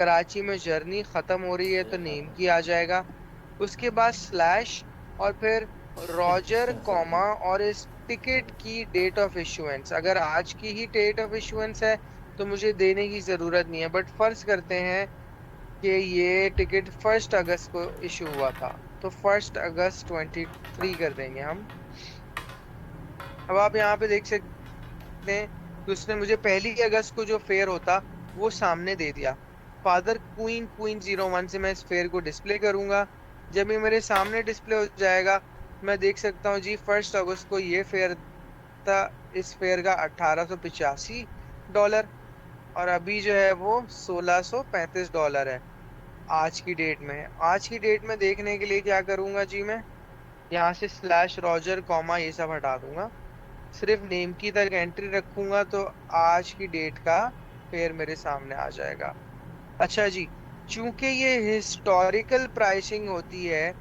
कराची में जर्नी खत्म हो रही है तो नेम की आ जाएगा। उसके बाद स्लैश और फिर रॉजर कॉमा और इस टिकट की डेट ऑफ इशुएंस। अगर आज की ही डेट ऑफ इशुएंस है तो मुझे देने की जरूरत नहीं है, बट फर्ज करते हैं कि ये टिकट 1 अगस्त को इशू हुआ था, तो 1 अगस्त 23 कर देंगे हम। अब आप यहाँ पे देख सकते हैं कि उसने मुझे 1 अगस्त को जो फेयर होता वो सामने दे दिया। फादर क्वीन क्वीन 01 से मैं इस फेयर को डिस्प्ले करूंगा। जब ये मेरे सामने डिस्प्ले हो जाएगा, मैं देख सकता हूँ जी 1 अगस्त को ये फेयर था। इस फेयर का $1885, और अभी जो है वो $1635 है आज की डेट में। आज की डेट में देखने के लिए क्या करूंगा जी, मैं यहाँ से स्लैश रॉजर कॉमा ये सब हटा दूंगा, सिर्फ नेम की तक एंट्री रखूंगा, तो आज की डेट का फेयर मेरे सामने आ जाएगा। अच्छा जी, चूंकि ये हिस्टोरिकल प्राइसिंग होती है,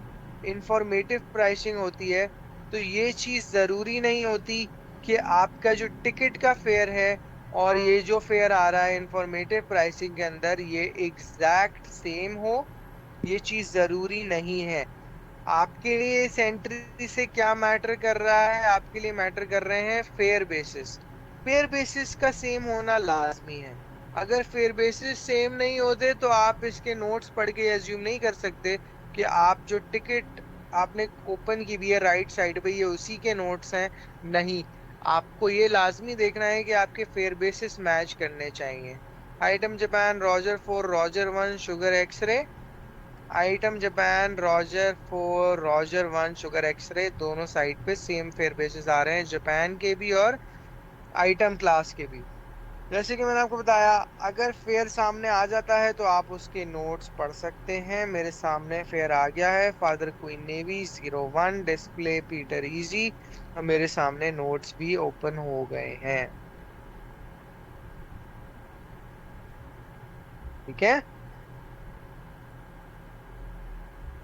इंफॉर्मेटिव प्राइसिंग होती है, तो ये चीज जरूरी नहीं होती कि आपका जो टिकट का फेयर है और ये जो फेयर आ रहा है इंफॉर्मेटिव प्राइसिंग के अंदर ये एग्जैक्ट सेम हो। ये चीज जरूरी नहीं है। आपके लिए इस एंट्री से क्या मैटर कर रहा है? आपके लिए मैटर कर रहे हैं फेयर बेसिस। फेयर बेसिस का सेम होना लाजमी है। अगर फेयर बेसिस सेम नहीं होते तो आप इसके नोट्स पढ़ के एज्यूम नहीं कर सकते कि आप जो टिकट आपने ओपन की भी है राइट साइड पे ये उसी के नोट्स हैं। नहीं, आपको ये लाजमी देखना है कि आपके फेयर बेसिस मैच करने चाहिए। Item Japan Roger 1 sugar x-ray. Item Japan Roger 1 sugar x-ray, दोनों साइड पे सेम फेयर बेसिस आ रहे हैं, जापान के भी और आइटम क्लास के भी। जैसे कि मैंने आपको बताया, अगर फेयर सामने आ जाता है तो आप उसके नोट्स पढ़ सकते हैं। मेरे सामने फेयर आ गया है, father queen navy 01 display Peter easy, और मेरे सामने नोट्स भी ओपन हो गए हैं। ठीक है,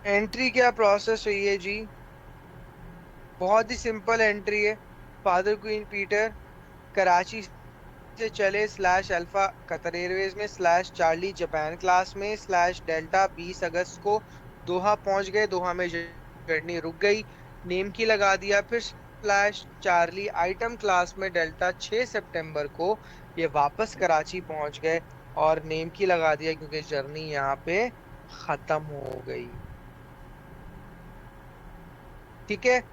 एंट्री क्या प्रोसेस हुई है जी? बहुत ही सिंपल एंट्री है। फादर क्वीन पीटर कराची से चले स्लैश अल्फा कतर एयरवेज में स्लैश चार्ली जापान क्लास में स्लैश डेल्टा 20 अगस्त को दोहा पहुंच गए। दोहा में जर्नी रुक गई, नेम की लगा दिया। फिर स्लैश चार्ली आइटम क्लास में डेल्टा 6 सितंबर को ये वापस कराची पहुंच गए और नेम की लगा दिया क्योंकि जर्नी यहाँ पे खत्म हो गई। ठीक है,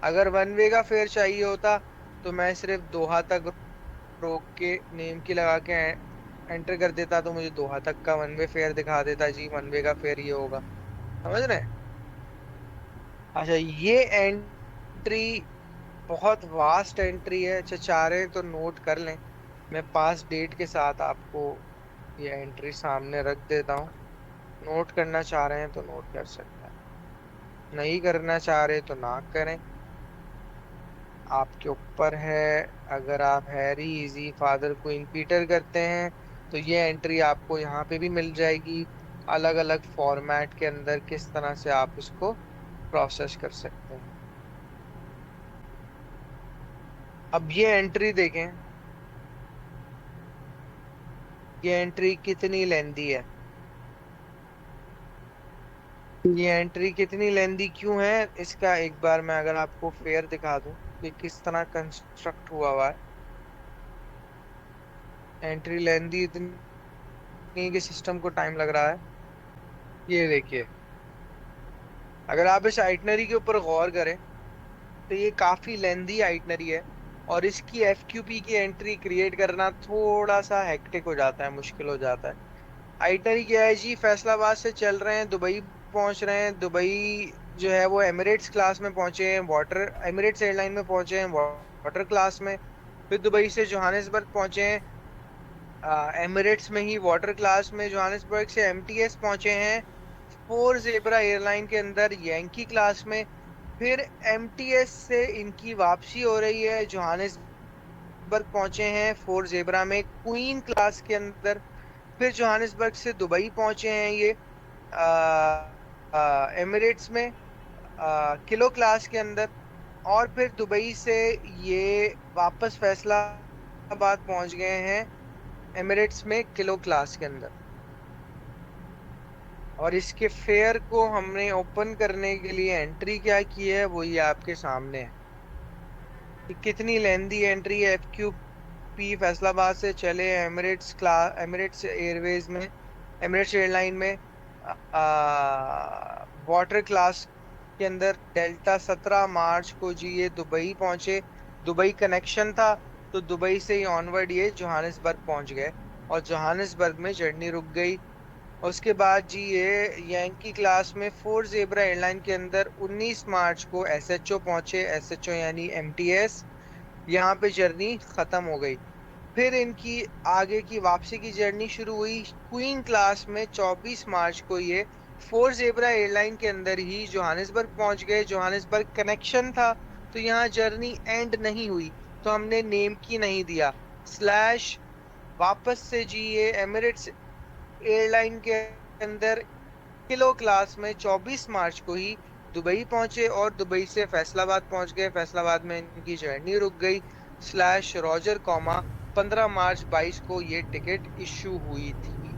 अगर वन वे का फेयर चाहिए होता तो मैं सिर्फ दोहा तक रोक के नेम की लगा के एंटर कर देता, तो मुझे दोहा तक का वन वे फेयर दिखा देता जी वन वे का फेयर ये होगा। समझ रहे हैं? अच्छा, ये एंट्री बहुत वास्ट एंट्री है। अच्छा, चाह रहे हैं तो नोट कर लें, मैं पास डेट के साथ आपको ये एंट्री सामने रख देता हूँ। नोट करना चाह रहे हैं तो नोट कर सकते हैं, नहीं करना चाह रहे तो ना करें, आपके ऊपर है। अगर आप Harry easy father queen Peter करते हैं तो ये एंट्री आपको यहाँ पे भी मिल जाएगी, अलग अलग फॉर्मेट के अंदर किस तरह से आप इसको प्रोसेस कर सकते हैं। अब ये एंट्री देखें, ये एंट्री कितनी लेंदी है। ये एंट्री कितनी लेंदी क्यों है, इसका एक बार मैं अगर आपको फेयर दिखा दूं कि किस तरह कंस्ट्रक्ट हुआ है। एंट्री लेंदी इतनी है कि सिस्टम को टाइम लग रहा है। ये देखिए, अगर आप इस आइटनरी के ऊपर गौर करें तो ये काफी लेंदी आइटनरी है, और इसकी एफक्यूपी की एंट्री क्रिएट करना थोड़ा सा हेक्टिक हो जाता है, मुश्किल हो जाता है। आइटनरी क्या है जी, फैसलाबाद से चल रहे हैं, दुबई पहुंच रहे हैं। दुबई जो है वो एमिरेट्स क्लास में पहुंचे हैं, वाटर एमिरेट्स एयरलाइन में पहुंचे हैं वाटर क्लास में। फिर दुबई से जोहानिसबर्ग पहुंचे हैं एमिरेट्स में ही वाटर क्लास में। जोहानिसबर्ग से एमटीएस पहुंचे हैं फोर जेबरा एयरलाइन के अंदर यंकी क्लास में। फिर एमटीएस से इनकी वापसी हो रही है, जोहानिसबर्ग पहुंचे हैं फोर जेबरा में क्वीन क्लास के अंदर। फिर जोहानिसबर्ग से दुबई पहुंचे हैं ये एमिरेट्स में किलो क्लास के अंदर। और फिर दुबई से ये वापस फैसलाबाद पहुंच गए हैं एमिरेट्स में किलो क्लास के अंदर। और इसके फेयर को हमने ओपन करने के लिए एंट्री क्या की है वो ये आपके सामने है कि कितनी लेंदी एंट्री है। एफक्यू पी फैसलाबाद से चले एमिरेट्स एयरवेज में, एमिरेट्स एयरलाइन में वाटर क्लास के अंदर डेल्टा 17 मार्च को जी ये दुबई पहुंचे। दुबई कनेक्शन था तो दुबई से ही ऑनवर्ड ये जोहानिसबर्ग पहुंच गए और जोहानिसबर्ग में जर्नी रुक गई। उसके बाद जी ये यंकी क्लास में फोर जेबरा एयरलाइन के अंदर 19 मार्च को एसएचओ पहुंचे। एसएचओ यानी एमटीएस, यहाँ पे जर्नी खत्म हो गई। फिर इनकी आगे की वापसी की जर्नी शुरू हुई क्वीन क्लास में 24 मार्च को। ये फोर जेबरा एयरलाइन के अंदर ही जोहानिसबर्ग पहुंच गए। जोहानिसबर्ग कनेक्शन था तो यहाँ जर्नी एंड नहीं हुई, तो हमने नेम की नहीं दिया स्लैश। वापस से जी ये एमिरेट्स एयरलाइन के अंदर किलो क्लास में 24 मार्च को ही दुबई पहुंचे और दुबई से फैसलाबाद पहुंच गए। फैसलाबाद में इनकी जर्नी रुक गई स्लैश रॉजर कॉमा। 15 मार्च 22 को ये टिकट इशू हुई थी।